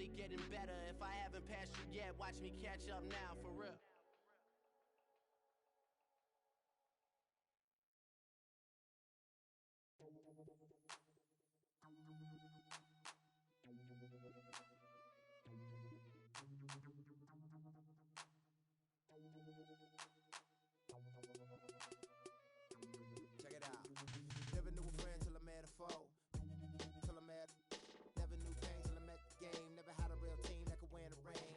only getting better. If I haven't passed you yet, watch me catch up now, for real. Check it out. Never knew a friend till I met a foe. Never knew pain till I met the game. Never had a real team that could win the rain.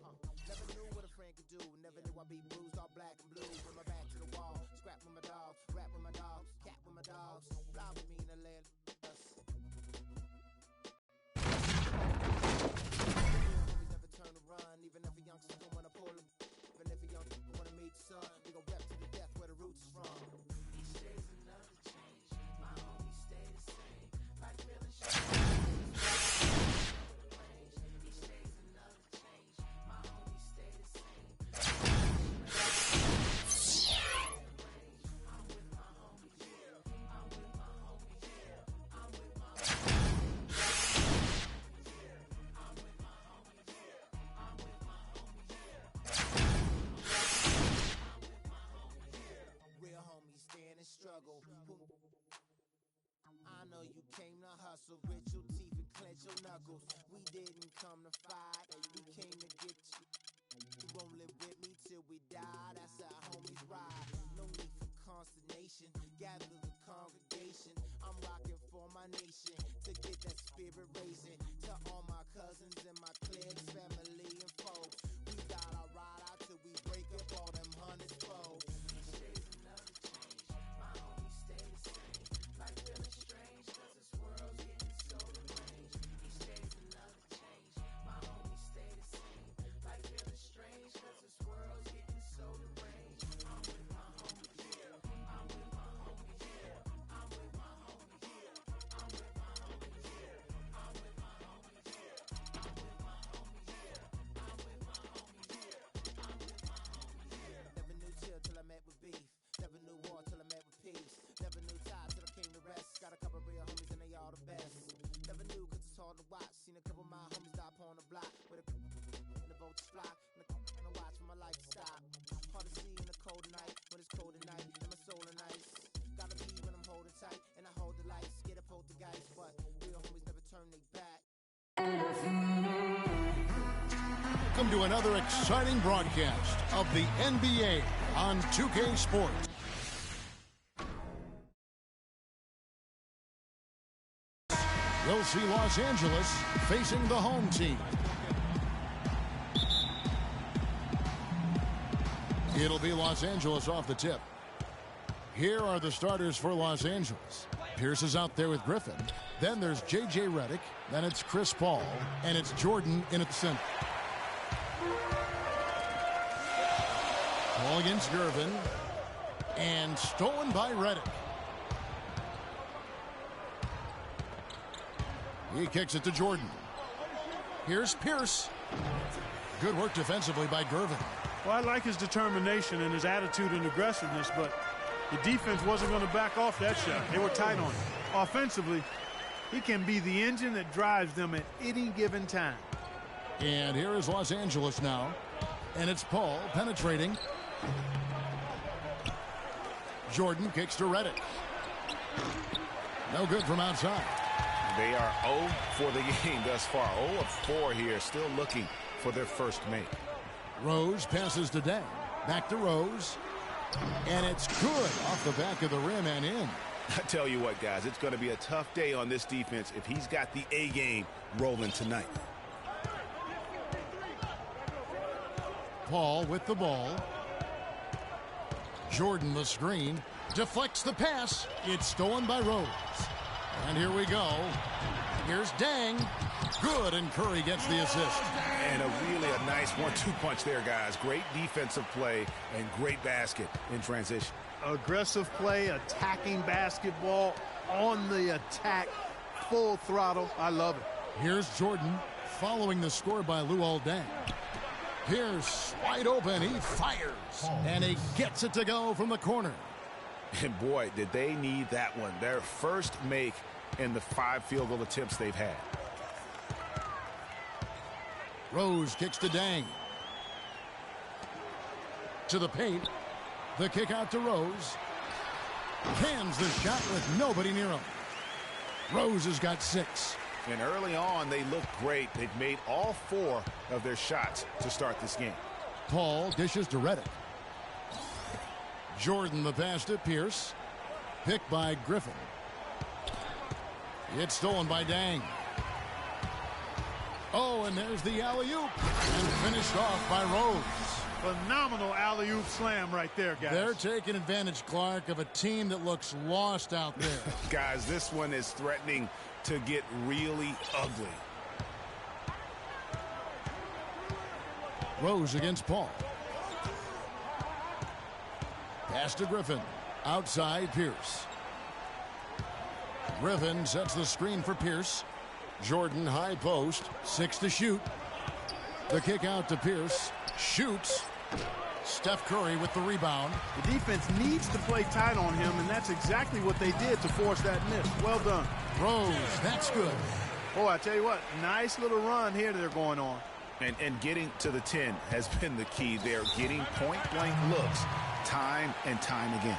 Never knew what a friend could do. Never knew I'd be bruised, all black and blue. With my back to the wall, scrap with my dogs, rap with my dogs, cat with my dogs. Fly with me in the land. Homies never turn to run, even if a youngster don't wanna pull it. Even if a youngster don't wanna meet the sun, we gon' rep to the death where the roots is from. Each day's another change. My homies stay the same. Like feeling strange. Struggle. I know you came to hustle, grit your teeth and clench your knuckles. We didn't come to fight, we came to get you. You won't live with me till we die, that's how homies ride. No need for consternation, gather the congregation. I'm rocking for my nation, to get that spirit raising. To all my cousins and my cliques, family and folks. We gotta ride out till we break up all them hundreds folks. Like feeling strange, cause this world's getting so deranged. Each day's another change, my homies stay the same. Like feeling strange, cause this world's getting so deranged. I'm with my homies, yeah. I'm with my homies, yeah. I'm with my homies, yeah. I'm with my homies, yeah. I'm with my homies, yeah. I'm with my homies, yeah. I'm with my homies, yeah. I'm with my homies, yeah. Never knew chill till I met with beef. Never knew war till I met with peace. Never knew time till I came to rest. Got a couple real homies and they all the best. Never knew cause it's hard to watch. Seen a couple of my homies die upon the block. With a and the boats fly. And I watch for my life to stop. Hard to see in the cold night. When it's cold at night and my soul is nice. Gotta be when I'm holding tight. And I hold the lights. Get a poltergeist. But real homies never turn they back. Welcome to another exciting broadcast of the NBA on 2K Sports. We'll see Los Angeles facing the home team. It'll be Los Angeles off the tip. Here are the starters for Los Angeles. Pierce is out there with Griffin. Then there's J.J. Redick. Then it's Chris Paul. And it's Jordan in at the center. Ball against Gervin. And stolen by Redick. He kicks it to Jordan. Here's Pierce. Good work defensively by Gervin. Well, I like his determination and his attitude and aggressiveness, but the defense wasn't going to back off that shot. They were tight on him. Offensively, he can be the engine that drives them at any given time. And here is Los Angeles now. And it's Paul penetrating. Jordan kicks to Redick. No good from outside. They are 0 for the game thus far. 0 of 4 here, still looking for their first make. Rose passes to Deng. Back to Rose. And it's good off the back of the rim and in. I tell you what, guys, it's going to be a tough day on this defense if he's got the A game rolling tonight. Paul with the ball. Jordan the screen. Deflects the pass. It's stolen by Rose. And here we go. Here's Deng. Good, and Curry gets the assist. And a nice 1-2 punch there, guys. Great defensive play and great basket in transition. Aggressive play, attacking basketball, on the attack, full throttle. I love it. Here's Jordan following the score by Luol Deng. Pierce wide open. He fires. And he gets it to go from the corner. And boy, did they need that one. Their first make in the 5 field goal attempts they've had. Rose kicks to Dang. To the paint. The kick out to Rose. Cans the shot with nobody near him. Rose has got 6. And early on, they looked great. They've made all 4 of their shots to start this game. Paul dishes to Redick. Jordan the pass to Pierce. Picked by Griffin. It's stolen by Dang. Oh, and there's the alley-oop. And finished off by Rose. Phenomenal alley-oop slam right there, guys. They're taking advantage, Clark, of a team that looks lost out there. Guys, this one is threatening to get really ugly. Rose against Paul. Pass to Griffin. Outside Pierce. Griffin sets the screen for Pierce. Jordan high post. 6 to shoot. The kick out to Pierce. Shoots. Steph Curry with the rebound. The defense needs to play tight on him, and that's exactly what they did to force that miss. Well done. Rose, that's good. Boy, I tell you what, nice little run here they're going on. And getting to the 10 has been the key. They're getting point-blank looks time and time again.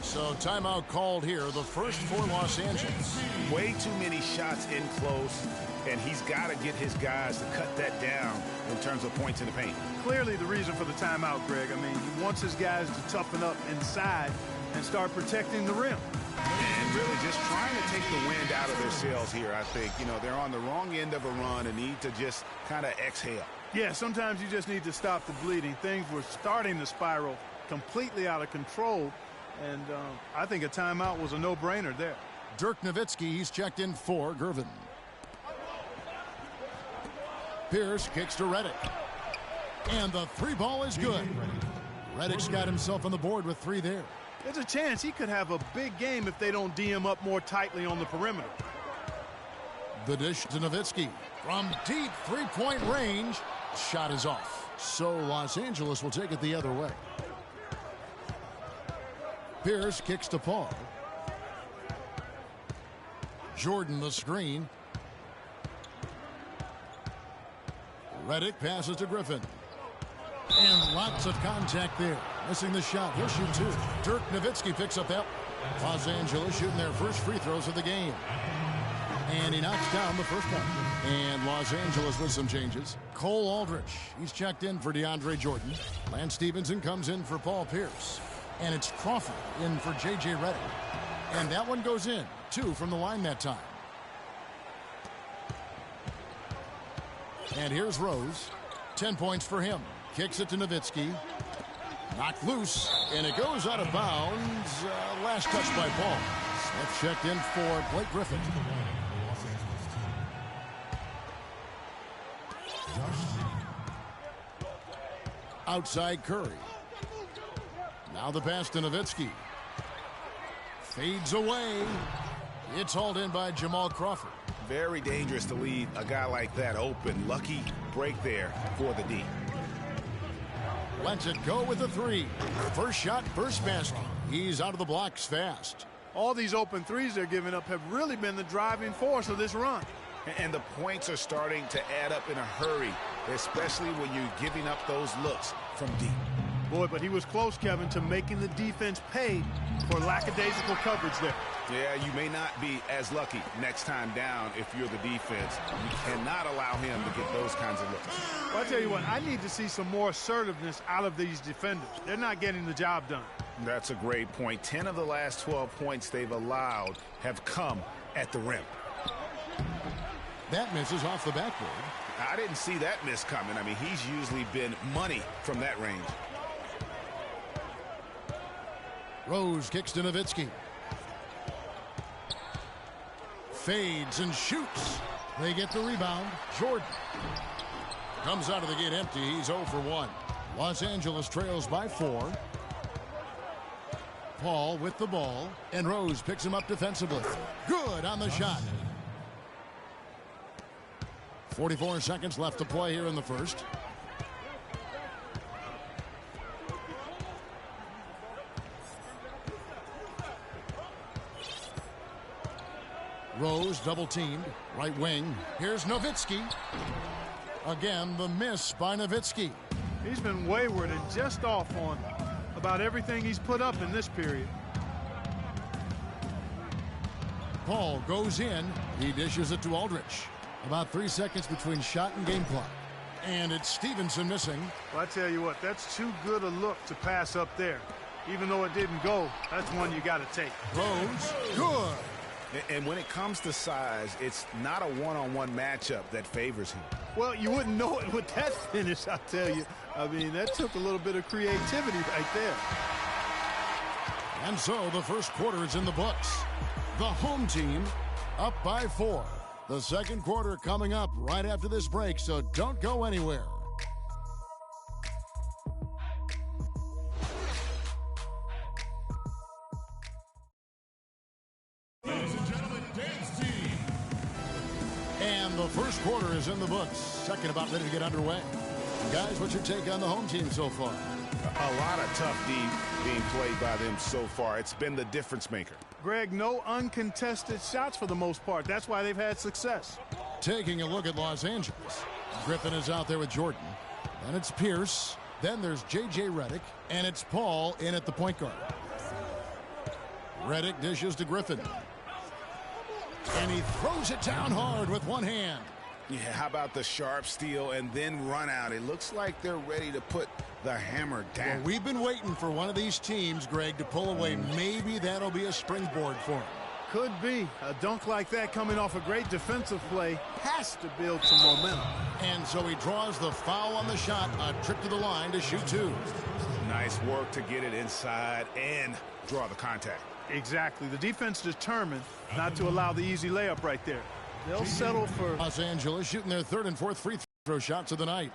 So timeout called here, the first for Los Angeles. Way too many shots in close, and he's got to get his guys to cut that down in terms of points in the paint. Clearly the reason for the timeout, Greg. I mean, he wants his guys to toughen up inside and start protecting the rim. And really just trying to take the wind out of their sails here, I think. You know, they're on the wrong end of a run and need to just kind of exhale. Yeah, sometimes you just need to stop the bleeding. Things were starting to spiral completely out of control. And I think a timeout was a no-brainer there. Dirk Nowitzki, he's checked in for Gervin. Pierce kicks to Redick. And the 3 ball is good. Redick's got himself on the board with 3 there. There's a chance he could have a big game if they don't D him up more tightly on the perimeter. The dish to Nowitzki. From deep 3-point range. Shot is off. So Los Angeles will take it the other way. Pierce kicks to Paul. Jordan the screen. Redick passes to Griffin. And lots of contact there. Missing the shot. He'll shoot 2. Dirk Nowitzki picks up that. Los Angeles shooting their first free throws of the game. And he knocks down the first one. And Los Angeles with some changes. Cole Aldrich. He's checked in for DeAndre Jordan. Lance Stevenson comes in for Paul Pierce. And it's Crawford in for J.J. Redick. And that one goes in. 2 from the line that time. And here's Rose. 10 points for him. Kicks it to Nowitzki. Knocked loose. And it goes out of bounds. Last touch by Paul. Smith checked in for Blake Griffin. Outside Curry. Now the pass to Nowitzki. Fades away. It's hauled in by Jamal Crawford. Very dangerous to leave a guy like that open. Lucky break there for the D. Lets it go with a 3. First shot, first basket. He's out of the blocks fast. All these open threes they're giving up have really been the driving force of this run. And the points are starting to add up in a hurry, especially when you're giving up those looks from deep. Boy, but he was close, Kevin, to making the defense pay for lackadaisical coverage there. Yeah, you may not be as lucky next time down if you're the defense. You cannot allow him to get those kinds of looks. Well, I tell you what, I need to see some more assertiveness out of these defenders. They're not getting the job done. That's a great point. 10 of the last 12 points they've allowed have come at the rim. That misses off the backboard. I didn't see that miss coming. I mean, he's usually been money from that range. Rose kicks to Nowitzki. Fades and shoots. They get the rebound. Jordan comes out of the gate empty. He's 0 for 1. Los Angeles trails by 4. Paul with the ball. And Rose picks him up defensively. Good on the shot. 44 seconds left to play here in the first. Rose double-teamed. Right wing. Here's Nowitzki. Again, the miss by Nowitzki. He's been wayward and just off on about everything he's put up in this period. Paul goes in. He dishes it to Aldrich. About 3 seconds between shot and game clock. And it's Stevenson missing. Well, I tell you what, that's too good a look to pass up there. Even though it didn't go, that's one you got to take. Rose, good. And when it comes to size, it's not a one-on-one matchup that favors him. Well, you wouldn't know it with that finish, I tell you. I mean, that took a little bit of creativity right there. And so the first quarter is in the books. The home team up by 4. The second quarter coming up right after this break, so don't go anywhere. Ladies and gentlemen, dance team. And the first quarter is in the books. Second about ready to get underway. Guys, what's your take on the home team so far? A lot of tough D being played by them so far. It's been the difference maker. Greg, no uncontested shots for the most part. That's why they've had success. Taking a look at Los Angeles. Griffin is out there with Jordan. Then it's Pierce. Then there's J.J. Redick. And it's Paul in at the point guard. Redick dishes to Griffin. And he throws it down hard with one hand. Yeah, how about the sharp steal and then run out? It looks like they're ready to put the hammer down. Well, we've been waiting for one of these teams, Greg, to pull away. Maybe that'll be a springboard for him. Could be. A dunk like that coming off a great defensive play has to build some momentum. And so he draws the foul on the shot, a trip to the line to shoot 2. Nice work to get it inside and draw the contact. Exactly. The defense determined not to allow the easy layup right there. They'll settle for... Los Angeles shooting their 3rd and 4th free throw shots of the night.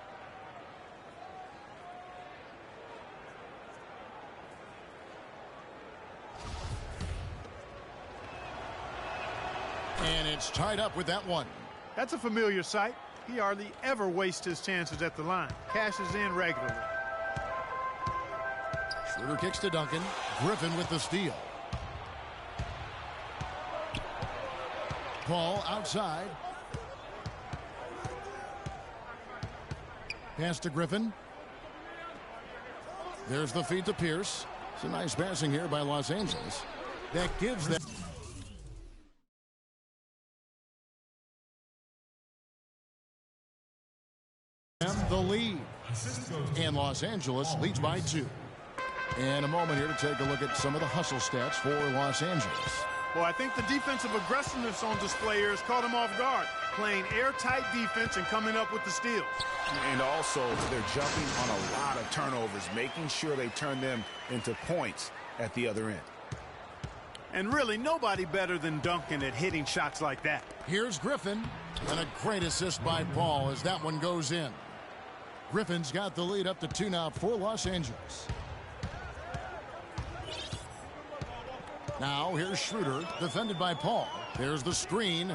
And it's tied up with that one. That's a familiar sight. He hardly ever wastes his chances at the line. Cashes in regularly. Schroeder kicks to Duncan. Griffin with the steal. Paul outside. Pass to Griffin. There's the feed to Pierce. It's a nice passing here by Los Angeles. That gives them the lead. And Los Angeles leads by 2. And a moment here to take a look at some of the hustle stats for Los Angeles. Well, I think the defensive aggressiveness on display here has caught him off guard. Playing airtight defense and coming up with the steals. And also, they're jumping on a lot of turnovers, making sure they turn them into points at the other end. And really, nobody better than Duncan at hitting shots like that. Here's Griffin. And a great assist by Paul as that one goes in. Griffin's got the lead up to 2 now for Los Angeles. Now here's Schroeder, defended by Paul. There's the screen.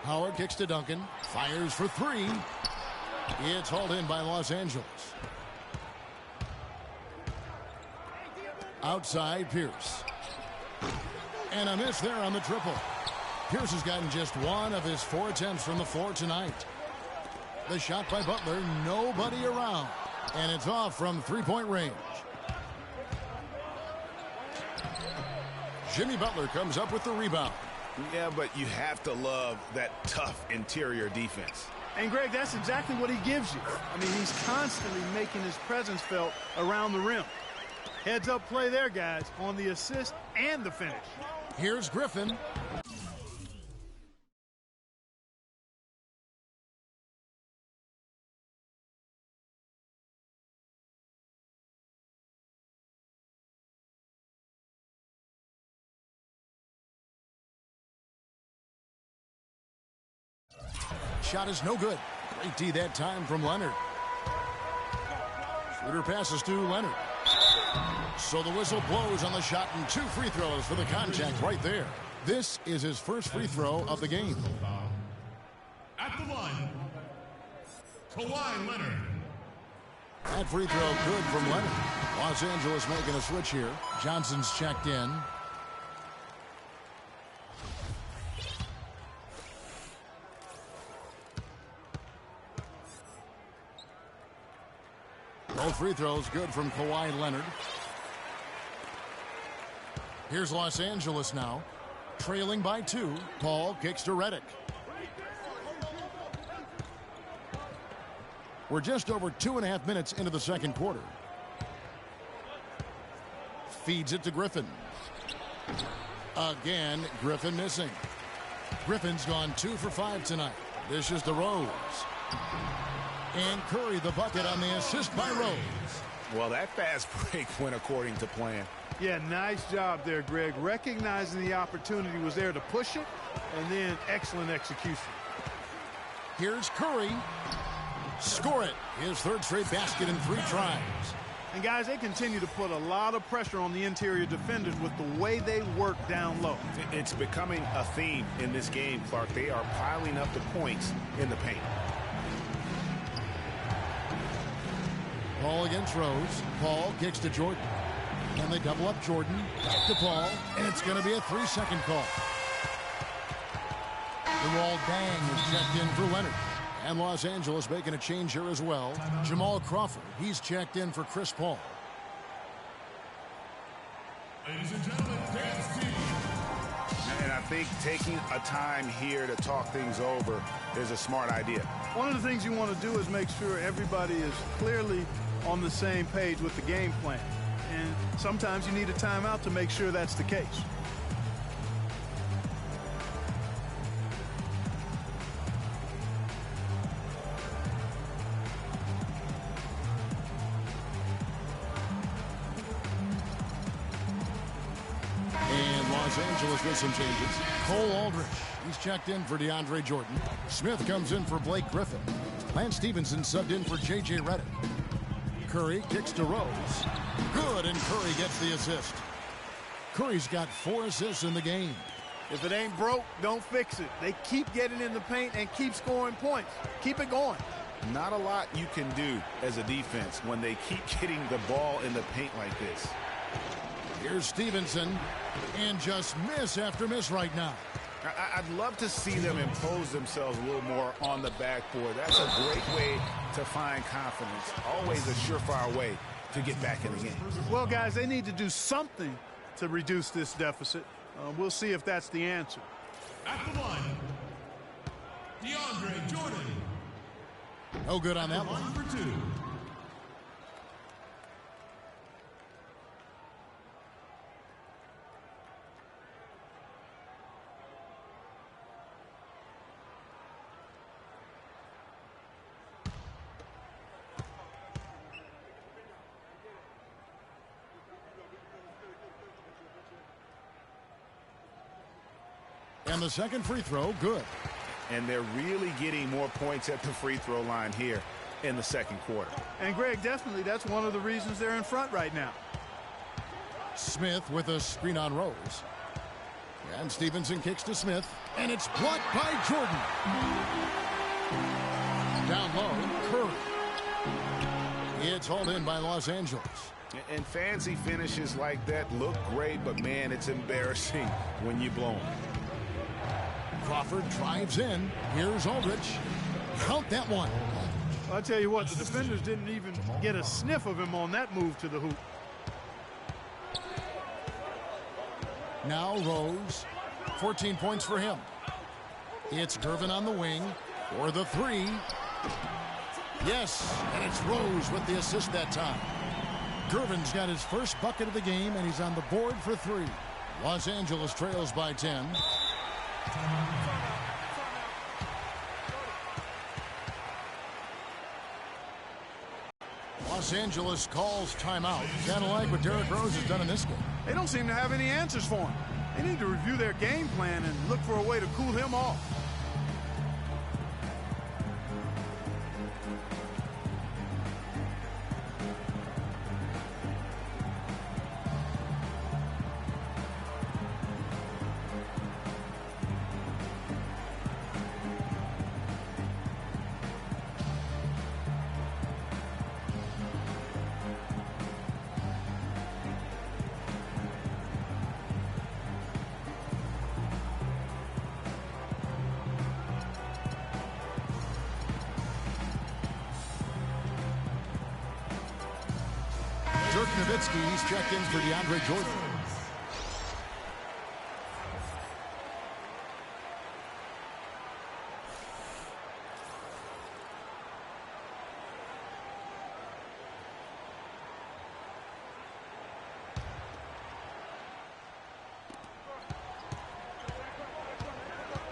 Howard kicks to Duncan. Fires for 3. It's hauled in by Los Angeles. Outside Pierce. And a miss there on the triple. Pierce has gotten just 1 of his 4 attempts from the floor tonight. The shot by Butler, nobody around. And it's off from 3-point range. Jimmy Butler comes up with the rebound. Yeah, but you have to love that tough interior defense. And, Greg, that's exactly what he gives you. I mean, he's constantly making his presence felt around the rim. Heads-up play there, guys, on the assist and the finish. Here's Griffin. Shot is no good. Great D that time from Leonard. Schroeder passes to Leonard. So the whistle blows on the shot and 2 free throws for the contact right there. This is his first free throw of the game. At the line, Kawhi Leonard. That free throw good from Leonard. Los Angeles making a switch here. Johnson's checked in. Both free throws good from Kawhi Leonard. Here's Los Angeles now, trailing by 2. Paul kicks to Redick. We're just over 2.5 minutes into the second quarter. Feeds it to Griffin. Again, Griffin missing. Griffin's gone 2 for 5 tonight. This is to Rose. And Curry the bucket on the assist by Rose. Well, that fast break went according to plan. Yeah, nice job there, Greg. Recognizing the opportunity was there to push it, and then excellent execution. Here's Curry. Score it. His third straight basket in 3 tries. And, guys, they continue to put a lot of pressure on the interior defenders with the way they work down low. It's becoming a theme in this game, Clark. They are piling up the points in the paint. Paul against Rose. Paul kicks to Jordan. And they double up Jordan. Back to Paul. And it's going to be a 3-second call. The wall bang is checked in for Leonard. And Los Angeles making a change here as well. Jamal Crawford, he's checked in for Chris Paul. Ladies and gentlemen, dance team. And I think taking a time here to talk things over is a smart idea. One of the things you want to do is make sure everybody is clearly on the same page with the game plan. And sometimes you need a timeout to make sure that's the case. And Los Angeles with some changes. Cole Aldrich, he's checked in for DeAndre Jordan. Smith comes in for Blake Griffin. Lance Stevenson subbed in for J.J. Redick. Curry kicks to Rose. Good, and Curry gets the assist. Curry's got 4 assists in the game. If it ain't broke, don't fix it. They keep getting in the paint and keep scoring points. Keep it going. Not a lot you can do as a defense when they keep getting the ball in the paint like this. Here's Stevenson, and just miss after miss right now. I'd love to see them impose themselves a little more on the backboard. That's a great way to find confidence. Always a surefire way to get back in the game. Well, guys, they need to do something to reduce this deficit. We'll see if that's the answer. At the line, DeAndre Jordan. No good on that one. Line for 2. And the second free throw, good. And they're really getting more points at the free throw line here in the second quarter. And, Greg, definitely that's one of the reasons they're in front right now. Smith with a screen on Rose. And Stevenson kicks to Smith. And it's blocked by Jordan. Down low, Curry. It's hauled in by Los Angeles. And fancy finishes like that look great, but, man, it's embarrassing when you blow them. Crawford drives in. Here's Aldrich. Count that one. I'll tell you what, the defenders didn't even get a sniff of him on that move to the hoop. Now Rose. 14 points for him. It's Gervin on the wing for the 3. Yes, and it's Rose with the assist that time. Gervin's got his first bucket of the game, and he's on the board for 3. Los Angeles trails by 10. Los Angeles calls timeout. Kind of like what Derrick Rose has done in this game. They don't seem to have any answers for him. They need to review their game plan and look for a way to cool him off. Nowitzki's checked in for DeAndre Jordan.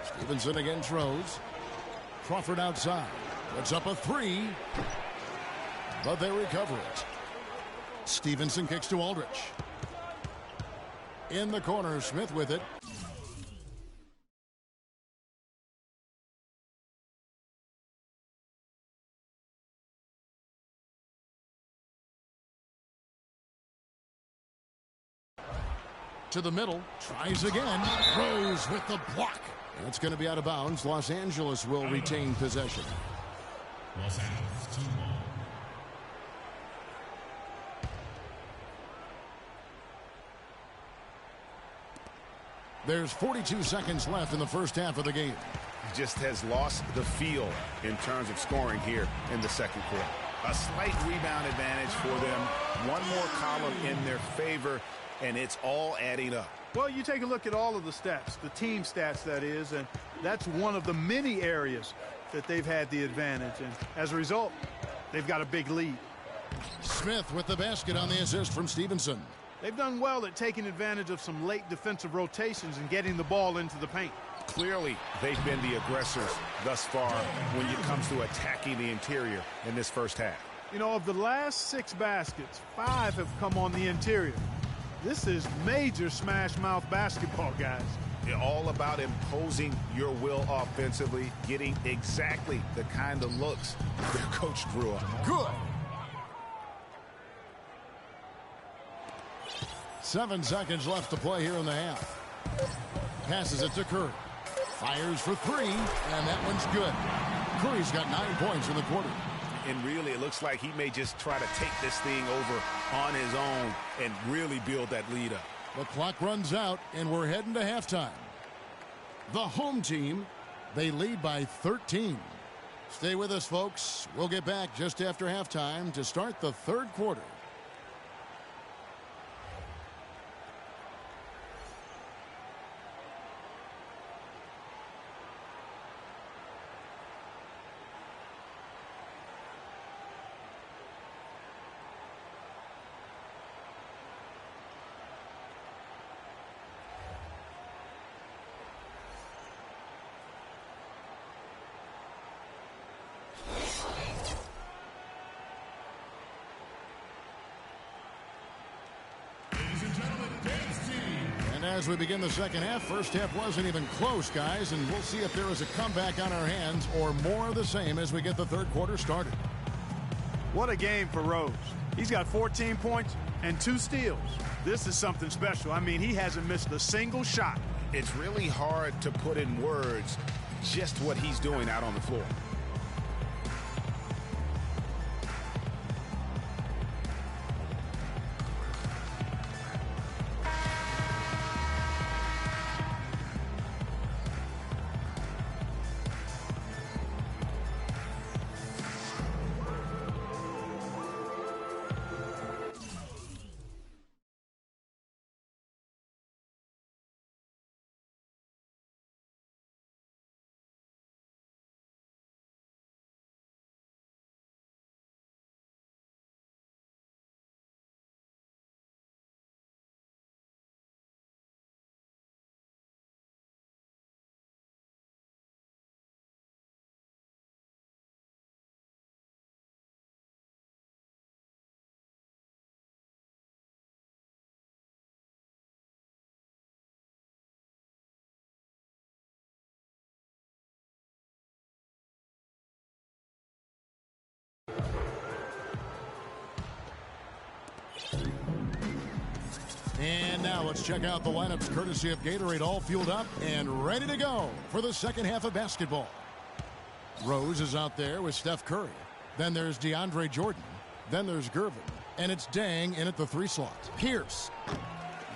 Stevenson against Rose. Crawford outside. Puts up a three. But they recover it. Stevenson kicks to Aldridge. In the corner, Smith with it. To the middle. Tries again. Rose with the block. That's going to be out of bounds. Los Angeles will retain possession. Los Angeles 2 ball. There's 42 seconds left in the first half of the game. Just has lost the feel in terms of scoring here in the second quarter. A slight rebound advantage for them. One more column in their favor, and it's all adding up. Well, you take a look at all of the stats, the team stats, that is, and that's one of the many areas that they've had the advantage. And as a result, they've got a big lead. Smith with the basket on the assist from Stevenson. They've done well at taking advantage of some late defensive rotations and getting the ball into the paint. Clearly, they've been the aggressors thus far when it comes to attacking the interior in this first half. You know, of the last 6 baskets, 5 have come on the interior. This is major smash mouth basketball, guys. They're all about imposing your will offensively, getting exactly the kind of looks their coach drew up. Good. 7 seconds left to play here in the half. Passes it to Curry. Fires for 3, and that one's good. Curry's got 9 points in the quarter. And really, it looks like he may just try to take this thing over on his own and really build that lead up. The clock runs out, and we're heading to halftime. The home team, they lead by 13. Stay with us, folks. We'll get back just after halftime to start the third quarter. As we begin the second half, first half wasn't even close, guys, and we'll see if there is a comeback on our hands or more of the same as we get the third quarter started. What a game for Rose. He's got 14 points and 2 steals. This is something special. I mean, he hasn't missed a single shot. It's really hard to put in words just what he's doing out on the floor. And now let's check out the lineups courtesy of Gatorade, all fueled up and ready to go for the second half of basketball. Rose is out there with Steph Curry. Then there's DeAndre Jordan. Then there's Gervin. And it's Dang in at the 3 slot. Pierce.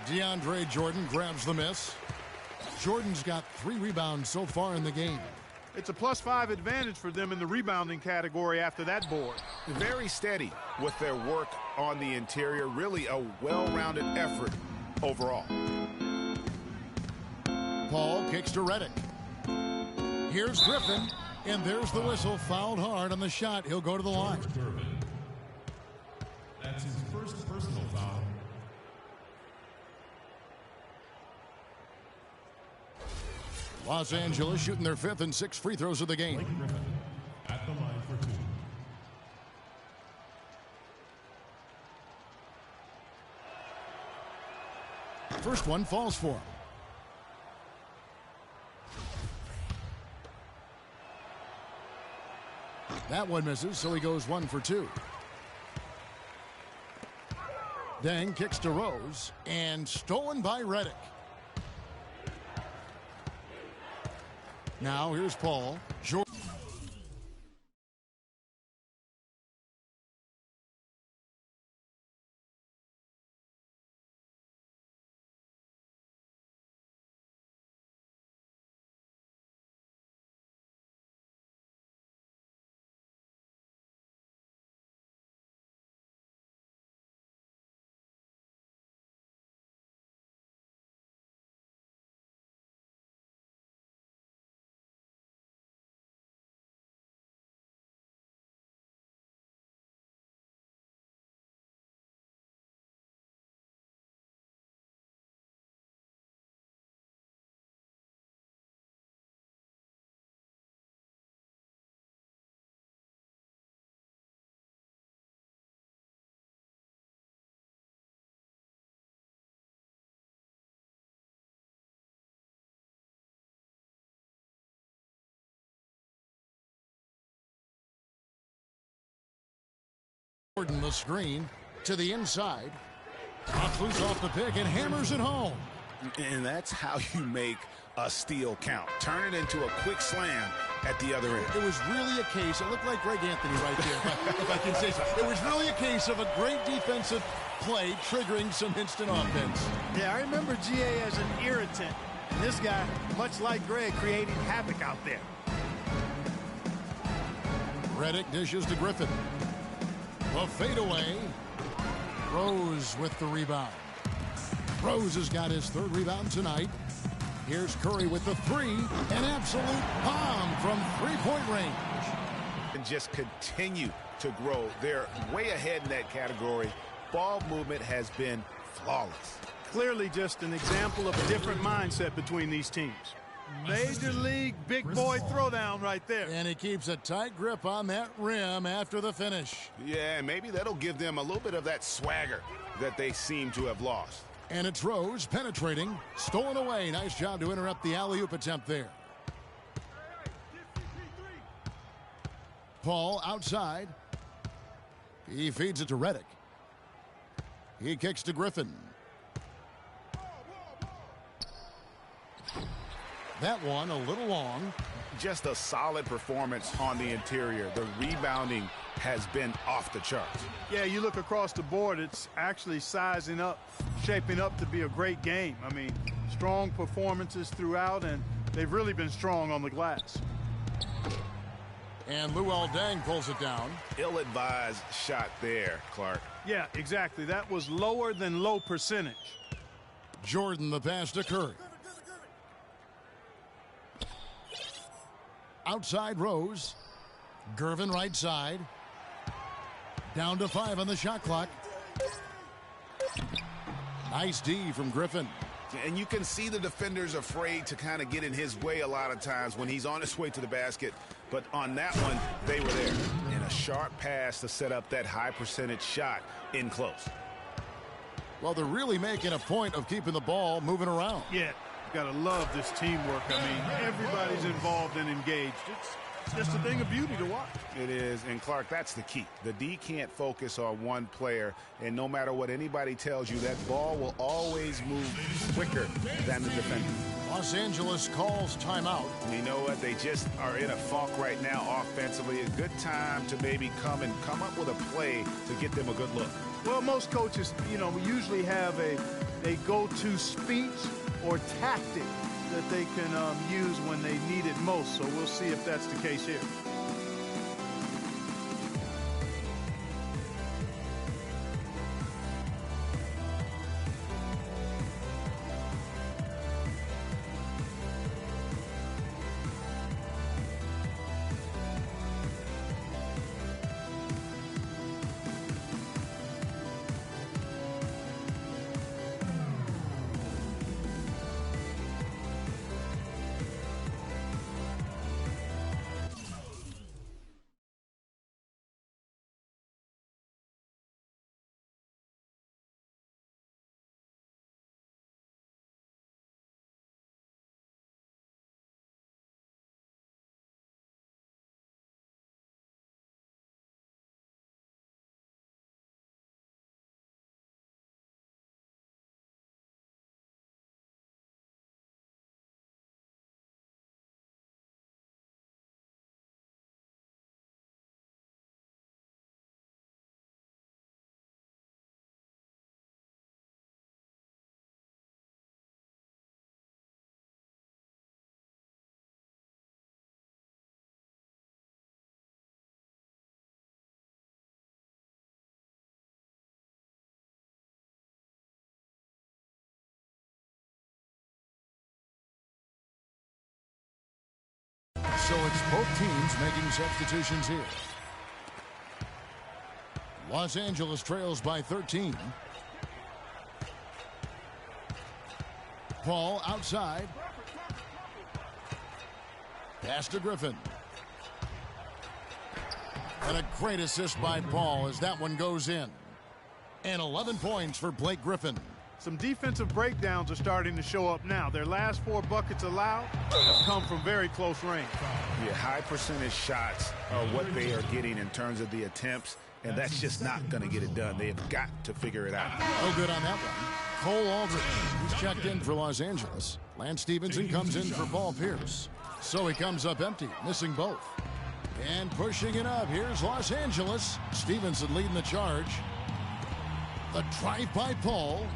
DeAndre Jordan grabs the miss. Jordan's got 3 rebounds so far in the game. It's a +5 advantage for them in the rebounding category after that board. Very steady with their work on the interior. Really a well-rounded effort overall. Paul kicks to Reddick. Here's Griffin, and there's the whistle. Fouled hard on the shot. He'll go to the line. That's his first personal foul. Los Angeles shooting their 5th and 6th free throws of the game. Griffin at the line for 2. First one falls for him. That one misses, so he goes 1 for 2. Deng kicks to Rose, and stolen by Reddick. Now here's Paul. Jordan the screen to the inside. Knocks loose off the pick and hammers it home. And that's how you make a steal count. Turn it into a quick slam at the other end. It was really a case, it looked like Greg Anthony right there, if I can say so. It was really a case of a great defensive play triggering some instant offense. Yeah, I remember GA as an irritant. And this guy, much like Greg, creating havoc out there. Reddick dishes to Griffin. The fadeaway. Rose with the rebound. Rose has got his 3rd rebound tonight. Here's Curry with the 3. An absolute bomb from 3-point range. And just continue to grow. They're way ahead in that category. Ball movement has been flawless. Clearly just an example of a different mindset between these teams. Major league big boy throwdown right there. And he keeps a tight grip on that rim after the finish. Yeah, maybe that'll give them a little bit of that swagger that they seem to have lost. And it's Rose penetrating, stolen away. Nice job to interrupt the alley-oop attempt there. Paul outside. He feeds it to Reddick. He kicks to Griffin. That one a little long. Just a solid performance on the interior. The rebounding has been off the charts. Yeah, you look across the board, it's actually sizing up, shaping up to be a great game. I mean, strong performances throughout, and they've really been strong on the glass. And Luol Deng pulls it down. Ill-advised shot there, Clark. Yeah, exactly. That was lower than low percentage. Jordan the pass to Curry. Outside Rose. Gervin right side. Down to 5 on the shot clock. Nice D from Griffin. And you can see the defenders afraid to kind of get in his way a lot of times when he's on his way to the basket. But on that one, they were there. And a sharp pass to set up that high percentage shot in close. Well, they're really making a point of keeping the ball moving around. Yeah, you got to love this teamwork. I mean, everybody's involved and engaged. It's just a thing of beauty to watch. It is, and Clark, that's the key. The D can't focus on one player, and no matter what anybody tells you, that ball will always move quicker than the defender. Los Angeles calls timeout. You know what? They just are in a funk right now offensively. A good time to maybe come up with a play to get them a good look. Well, most coaches, we usually have a go-to speech or tactic that they can use when they need it most. So we'll see if that's the case here. So it's both teams making substitutions here. Los Angeles trails by 13. Paul outside. Pass to Griffin. And a great assist by Paul as that one goes in. And 11 points for Blake Griffin. Some defensive breakdowns are starting to show up now. Their last 4 buckets allowed have come from very close range. Yeah, high percentage shots are what they are getting in terms of the attempts, and that's just not going to get it done. They have got to figure it out. Oh, good on that one. Cole Aldridge, he's checked in for Los Angeles. Lance Stevenson comes in for Paul Pierce. So he comes up empty, missing both. And pushing it up, here's Los Angeles. Stevenson leading the charge. The drive by Paul.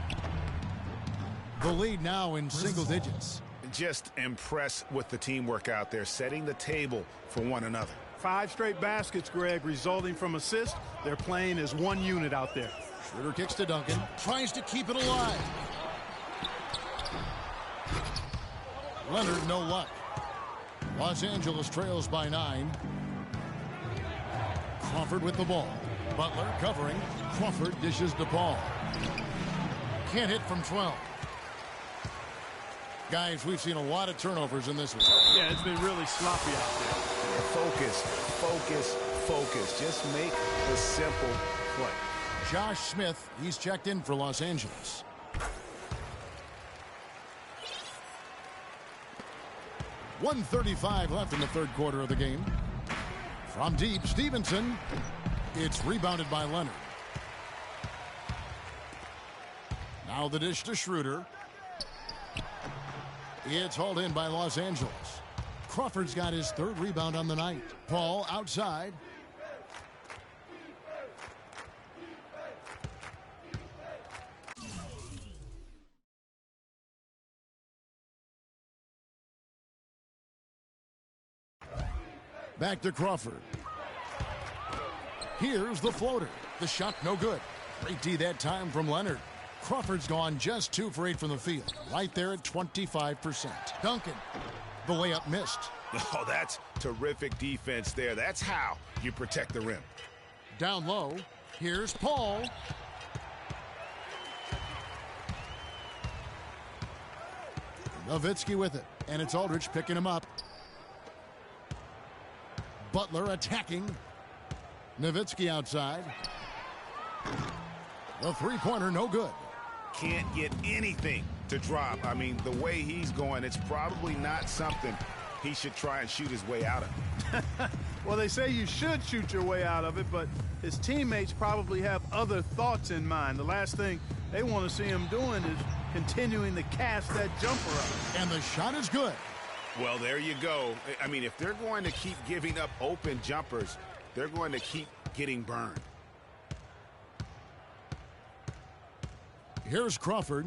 The lead now in single digits. Just impressed with the teamwork out there, setting the table for one another. 5 straight baskets, Greg, resulting from assists. They're playing as one unit out there. Schroeder kicks to Duncan, tries to keep it alive. Leonard, no luck. Los Angeles trails by 9. Crawford with the ball. Butler covering. Crawford dishes to Paul. Can't hit from 12. Guys, we've seen a lot of turnovers in this one. Yeah, it's been really sloppy out there. Focus, focus, focus. Just make the simple play. Josh Smith, he's checked in for Los Angeles. .135 left in the third quarter of the game. From deep, Stevenson. It's rebounded by Leonard. Now the dish to Schroeder. It's hauled in by Los Angeles. Crawford's got his 3rd rebound on the night. Paul outside. Back to Crawford. Here's the floater. The shot no good. Great D that time from Leonard. Crawford's gone just 2 for 8 from the field. Right there at 25%. Duncan. The layup missed. Oh, that's terrific defense there. That's how you protect the rim. Down low. Here's Paul. Nowitzki with it. And it's Aldridge picking him up. Butler attacking. Nowitzki outside. The 3-pointer no good. Can't get anything to drop. I mean, the way he's going, it's probably not something he should try and shoot his way out of. Well, they say you should shoot your way out of it, but his teammates probably have other thoughts in mind. The last thing they want to see him doing is continuing to cast that jumper up. And the shot is good. Well, there you go. I mean, if they're going to keep giving up open jumpers, they're going to keep getting burned. Here's Crawford.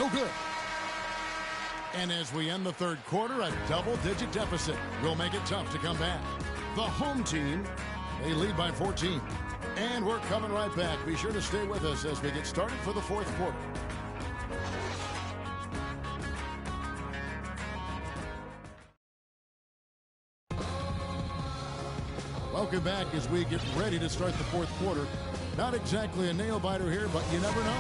no good. And as we end the third quarter, a double-digit deficit will make it tough to come back. The home team, they lead by 14. And we're coming right back. Be sure to stay with us as we get started for the fourth quarter. Welcome back as we get ready to start the fourth quarter. Not exactly a nail-biter here, but you never know.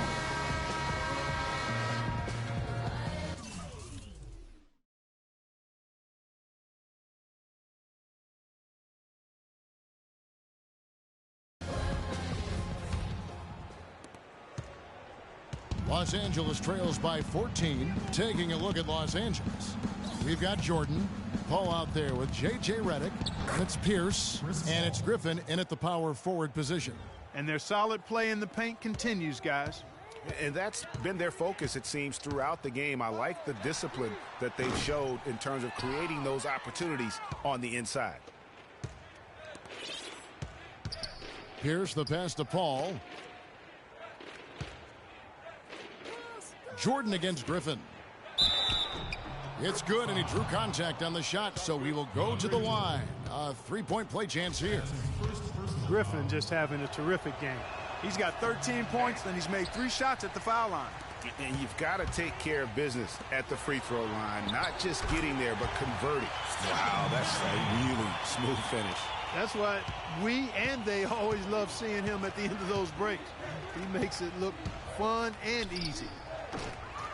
Los Angeles trails by 14. Taking a look at Los Angeles. We've got Jordan. Paul out there with J.J. Redick. It's Pierce. And it's Griffin in at the power forward position. And their solid play in the paint continues, guys. And that's been their focus, it seems, throughout the game. I like the discipline that they've showed in terms of creating those opportunities on the inside. Pierce, the pass to Paul. Jordan against Griffin. It's good, and he drew contact on the shot, so he will go to the line. A three-point play chance here. Griffin just having a terrific game. He's got 13 points, and he's made 3 shots at the foul line. And you've got to take care of business at the free throw line, not just getting there, but converting. Wow, that's a really smooth finish. That's why we and they always love seeing him at the end of those breaks. He makes it look fun and easy.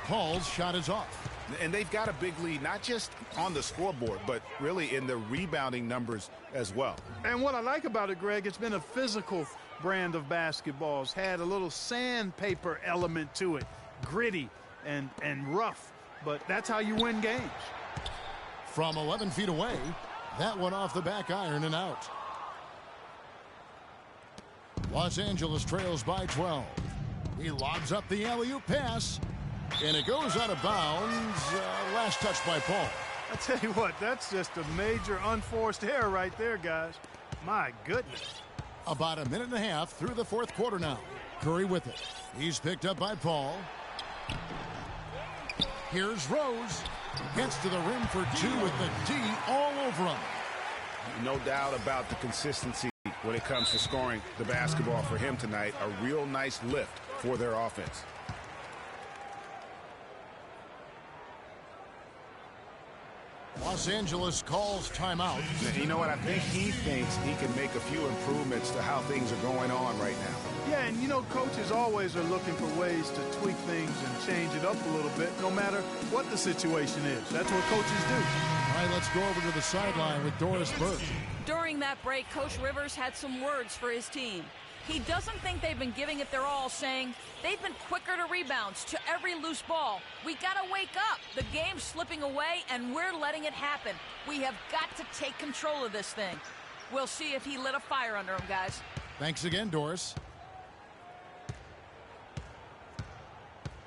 Paul's shot is off. And they've got a big lead, not just on the scoreboard, but really in the rebounding numbers as well. And what I like about it, Greg, it's been a physical brand of basketball. It's had a little sandpaper element to it, gritty and rough, but that's how you win games. From 11 feet away, that one off the back iron and out. Los Angeles trails by 12. He lobs up the alley-oop pass. And it goes out of bounds. Last touch by Paul. I tell you what, that's just a major unforced error right there, guys. My goodness. About a minute and a half through the fourth quarter now. Curry with it. He's picked up by Paul. Here's Rose. Gets to the rim for 2 with the D all over him. No doubt about the consistency when it comes to scoring the basketball for him tonight. A real nice lift for their offense. Los Angeles calls timeout. You know what? I think he thinks he can make a few improvements to how things are going on right now. Yeah, and you know, coaches always are looking for ways to tweak things and change it up a little bit, no matter what the situation is. That's what coaches do. All right, let's go over to the sideline with Doris Burke. During that break, Coach Rivers had some words for his team. He doesn't think they've been giving it their all, saying they've been quicker to rebounds, to every loose ball. We got to wake up. The game's slipping away, and we're letting it happen. We have got to take control of this thing. We'll see if he lit a fire under him, guys. Thanks again, Doris.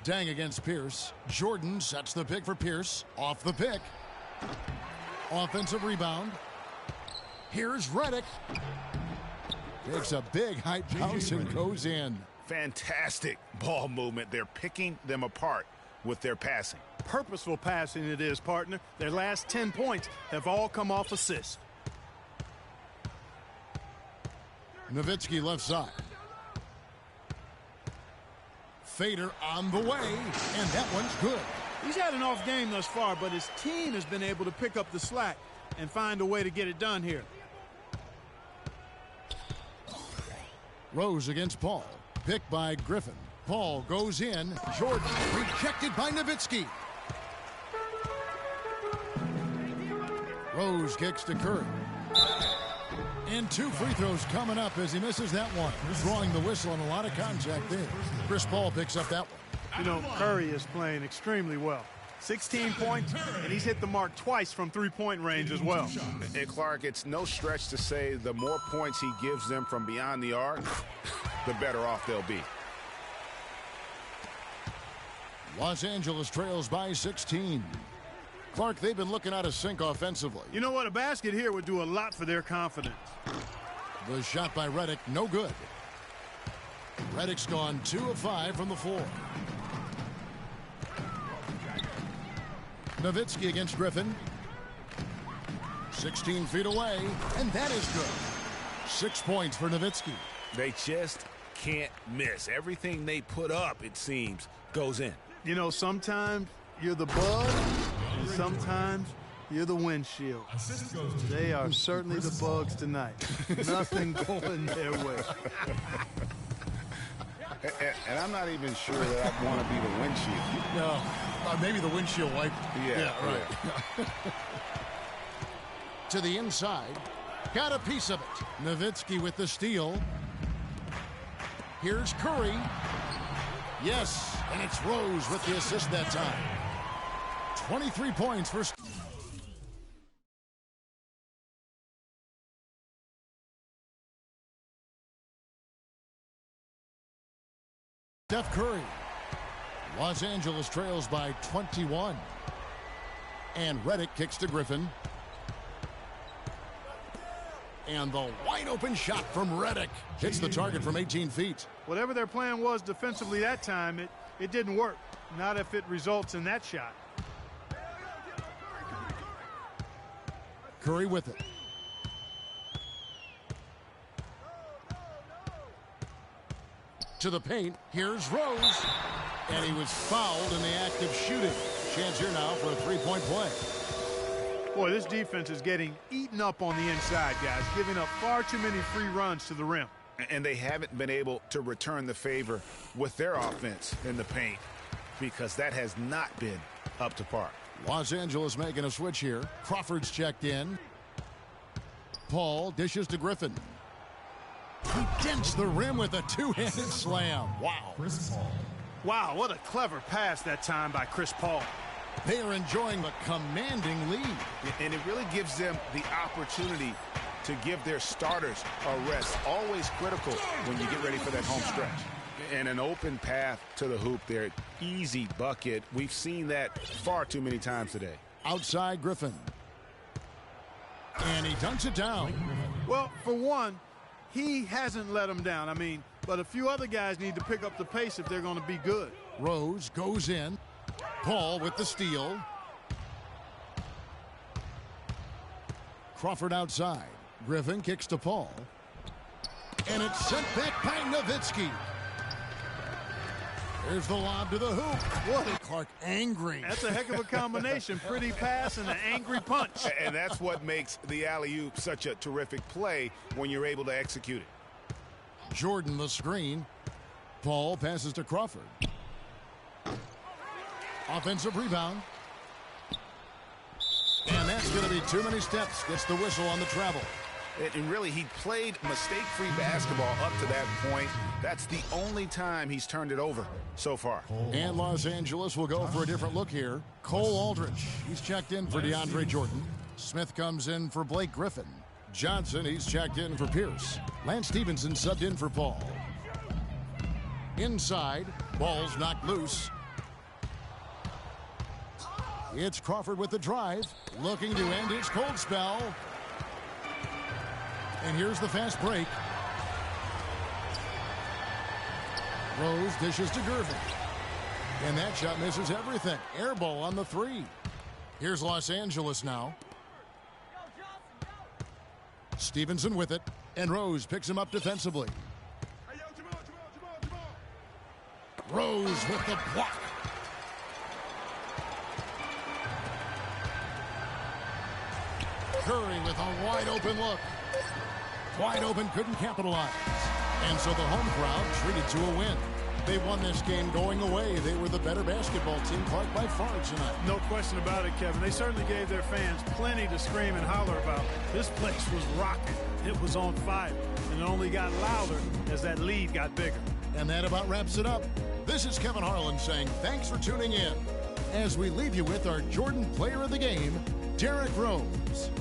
Dang against Pierce. Jordan sets the pick for Pierce. Off the pick. Offensive rebound. Here's Redick. Takes a big high bounce and goes in. Fantastic ball movement. They're picking them apart with their passing. Purposeful passing it is, partner. Their last 10 points have all come off assists. Nowitzki left side. Fader on the way, and that one's good. He's had an off game thus far, but his team has been able to pick up the slack and find a way to get it done here. Rose against Paul. Picked by Griffin. Paul goes in. Jordan rejected by Nowitzki. Rose kicks to Curry. And 2 free throws coming up as he misses that one. Drawing the whistle and a lot of contact there. Chris Paul picks up that one. You know, Curry is playing extremely well. 16 points, and he's hit the mark twice from three-point range as well. And Clark, it's no stretch to say the more points he gives them from beyond the arc, the better off they'll be. Los Angeles trails by 16. Clark, they've been looking out of sync offensively. You know what? A basket here would do a lot for their confidence. The shot by Redick, no good. Redick's gone 2 of 5 from the floor. Nowitzki against Griffin. 16 feet away, and that is good. 6 points for Nowitzki. They just can't miss. Everything they put up, it seems, goes in. You know, sometimes you're the bug, and sometimes you're the windshield. They are certainly the bugs tonight. Nothing going their way. And I'm not even sure that I want to be the windshield. No, maybe the windshield wiper. Yeah, right. To the inside. Got a piece of it. Nowitzki with the steal. Here's Curry. Yes, and it's Rose with the assist that time. 23 points for Steph Curry. Los Angeles trails by 21. And Redick kicks to Griffin. And the wide open shot from Redick hits the target from 18 feet. Whatever their plan was defensively that time, it didn't work. Not if it results in that shot. Curry with it. To the paint. Here's Rose. And he was fouled in the act of shooting. Chance here now for a three-point play. Boy, this defense is getting eaten up on the inside, guys, giving up far too many free runs to the rim. And they haven't been able to return the favor with their offense in the paint because that has not been up to par. Los Angeles making a switch here. Crawford's checked in. Paul dishes to Griffin. He dents the rim with a two-handed slam. Wow. Chris Paul. Wow, what a clever pass that time by Chris Paul. They are enjoying the commanding lead. And it really gives them the opportunity to give their starters a rest. Always critical when you get ready for that home stretch. And an open path to the hoop there. Easy bucket. We've seen that far too many times today. Outside Griffin. And he dunks it down. Well, for one, he hasn't let them down. I mean, but a few other guys need to pick up the pace if they're going to be good. Rose goes in. Paul with the steal. Crawford outside. Griffin kicks to Paul. And it's sent back by Nowitzki. There's the lob to the hoop. What? Clark angry. That's a heck of a combination. Pretty pass and an angry punch. And that's what makes the alley-oop such a terrific play when you're able to execute it. Jordan the screen. Paul passes to Crawford. Offensive rebound. And that's going to be too many steps. Gets the whistle on the travel. And really, he played mistake-free basketball up to that point. That's the only time he's turned it over so far. And Los Angeles will go for a different look here. Cole Aldrich, he's checked in for DeAndre Jordan. Smith comes in for Blake Griffin. Johnson, he's checked in for Pierce. Lance Stevenson subbed in for Paul. Inside, ball's knocked loose. It's Crawford with the drive, looking to end his cold spell. And here's the fast break. Rose dishes to Gervin. And that shot misses everything. Air ball on the three. Here's Los Angeles now. Stevenson with it. And Rose picks him up defensively. Rose with the block. Curry with a wide open look. Wide open, couldn't capitalize. And so the home crowd treated to a win. They won this game going away. They were the better basketball team, Clark, by far tonight. No question about it, Kevin. They certainly gave their fans plenty to scream and holler about. This place was rocking. It was on fire. And it only got louder as that lead got bigger. And that about wraps it up. This is Kevin Harlan saying thanks for tuning in. As we leave you with our Jordan Player of the Game, Derrick Rose.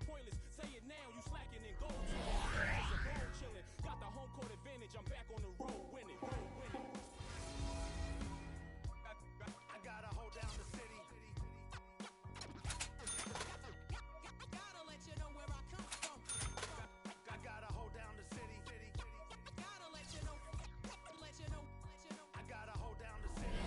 pointless. Say it now, you slacking and gold chilling. Chilling. Got the home court advantage. I'm back on the road winning. I gotta hold down the city. Gotta let you know where I come from. I gotta hold down the city. Gotta let you know. I gotta hold down the city.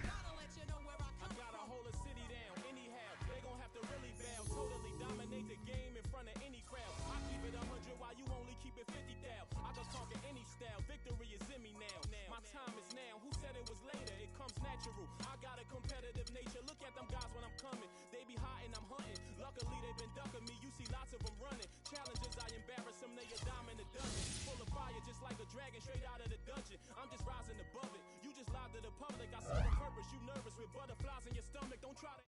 Gotta let you know where I come from. I gotta hold a city down anyhow. They gon' have to really bow. Totally dominate the game in front of any crowd. I keep it 100 while you only keep it 50 thou. I can conquer any style. Victory is in me now. My time is now. Who said it was later? It comes natural. I got a competitive nature. Look at them guys when I'm coming. They be hiding, I'm hunting. Luckily they been ducking me. You see lots of them running. Challenges, I embarrass them. They a dime in the dungeon. Full of fire just like a dragon straight out of the dungeon. I'm just rising above it. You just lied to the public. I serve a purpose. You nervous with butterflies in your stomach. Don't try to